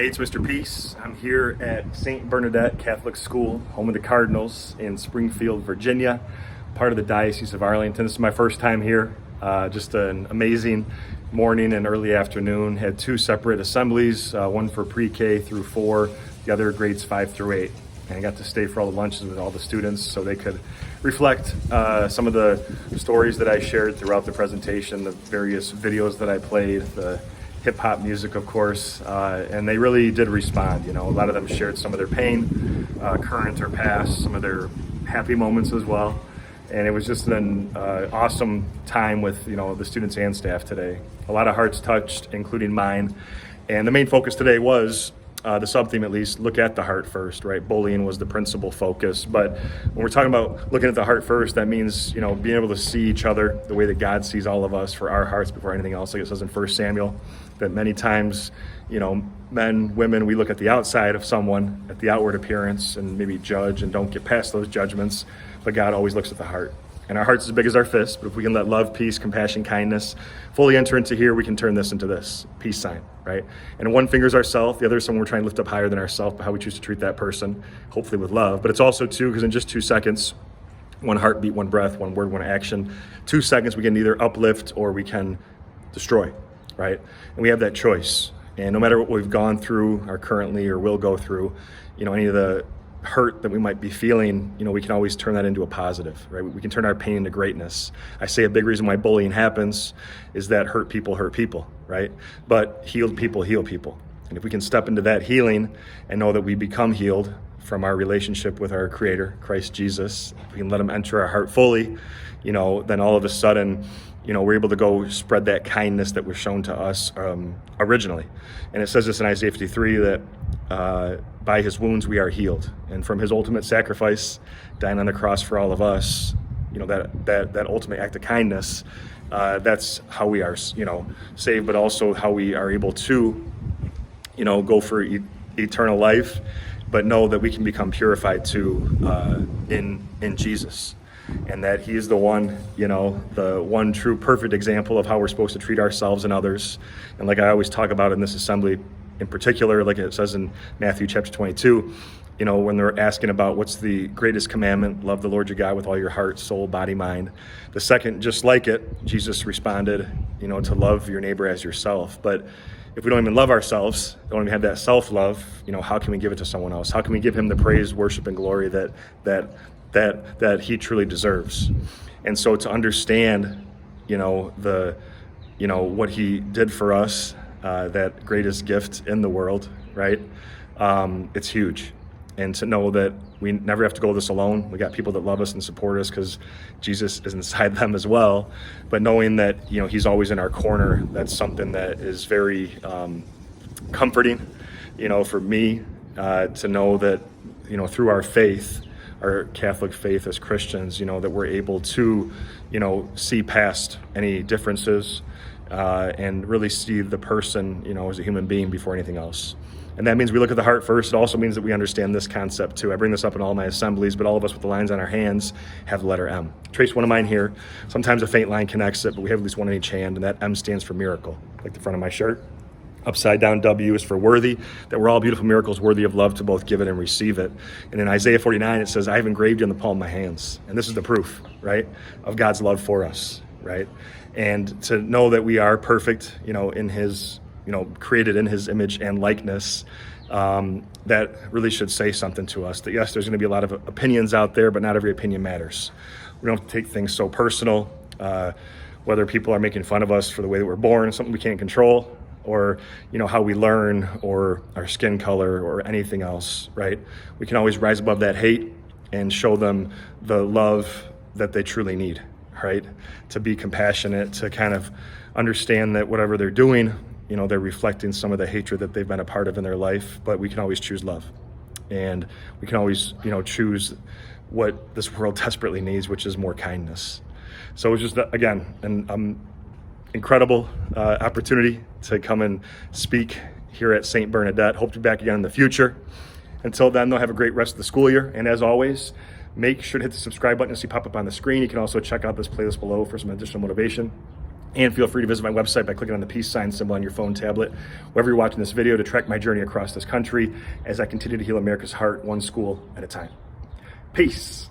Hey, it's Mr. Peace. I'm here at St. Bernadette Catholic School, home of the Cardinals in Springfield, Virginia, part of the Diocese of Arlington. This is my first time here. Just an amazing morning and early afternoon. Had two separate assemblies, one for pre-K through 4, the other grades 5 through 8. And I got to stay for all the lunches with all the students so they could reflect some of the stories that I shared throughout the presentation, the various videos that I played, the hip hop music, of course, and they really did respond. You know, a lot of them shared some of their pain, current or past, some of their happy moments as well. And it was just an awesome time with, the students and staff today. A lot of hearts touched, including mine. And the main focus today was, the sub-theme at least, look at the heart first, right? Bullying was the principal focus. But when we're talking about looking at the heart first, that means, being able to see each other the way that God sees all of us, for our hearts before anything else, like it says in 1 Samuel, that many times, men, women, we look at the outside of someone, at the outward appearance, and maybe judge and don't get past those judgments. But God always looks at the heart. And our heart's as big as our fist, but if we can let love, peace, compassion, kindness fully enter into here, we can turn this into this peace sign, right? And one finger's ourself, the other is someone we're trying to lift up higher than ourself, but how we choose to treat that person, hopefully with love. But it's also two, because in just 2 seconds, one heartbeat, one breath, one word, one action, 2 seconds, we can either uplift or we can destroy, right? And we have that choice. And no matter what we've gone through or currently or will go through, any of the hurt that we might be feeling, we can always turn that into a positive, right? We can turn our pain into greatness. I say a big reason why bullying happens is that hurt people, right? But healed people heal people. And if we can step into that healing and know that we become healed from our relationship with our Creator, Christ Jesus, if we can let Him enter our heart fully, then all of a sudden, we're able to go spread that kindness that was shown to us originally. And it says this in Isaiah 53 that by His wounds we are healed. And from His ultimate sacrifice, dying on the cross for all of us, that ultimate act of kindness, that's how we are, saved, but also how we are able to, go for eternal life, but know that we can become purified too in Jesus. And that He is the one, the one true perfect example of how we're supposed to treat ourselves and others. And like I always talk about in this assembly, in particular, like it says in Matthew chapter 22, when they're asking about what's the greatest commandment, love the Lord your God with all your heart, soul, body, mind. The second, just like it, Jesus responded, to love your neighbor as yourself. But if we don't even love ourselves, don't even have that self-love, how can we give it to someone else? How can we give Him the praise, worship, and glory that He truly deserves? And so to understand, what He did for us, that greatest gift in the world, right? It's huge. And to know that we never have to go this alone. We got people that love us and support us because Jesus is inside them as well. But knowing that, He's always in our corner, that's something that is very comforting, for me, to know that, through our faith, our Catholic faith as Christians, that we're able to, see past any differences and really see the person, as a human being before anything else. And that means we look at the heart first. It also means that we understand this concept too. I bring this up in all my assemblies, but all of us with the lines on our hands have the letter M. Trace one of mine here. Sometimes a faint line connects it, but we have at least one in each hand, and that M stands for miracle, like the front of my shirt. Upside down W is for worthy, that we're all beautiful miracles worthy of love to both give it and receive it. And in Isaiah 49, it says, I have engraved you in the palm of my hands. And this is the proof, right, of God's love for us, right? And to know that we are perfect, in His, created in His image and likeness, that really should say something to us. That yes, there's going to be a lot of opinions out there, but not every opinion matters. We don't have to take things so personal, whether people are making fun of us for the way that we're born, something we can't control, or how we learn, or our skin color, or anything else, right? We can always rise above that hate and show them the love that they truly need, right? To be compassionate, to kind of understand that whatever they're doing, they're reflecting some of the hatred that they've been a part of in their life, but we can always choose love. And we can always, choose what this world desperately needs, which is more kindness. So it's just, again, an incredible opportunity to come and speak here at St. Bernadette. Hope to be back again in the future. Until then, though, have a great rest of the school year. And as always, make sure to hit the subscribe button to see pop up on the screen. You can also check out this playlist below for some additional motivation. And feel free to visit my website by clicking on the peace sign symbol on your phone, tablet, wherever you're watching this video, to track my journey across this country as I continue to heal America's heart one school at a time. Peace.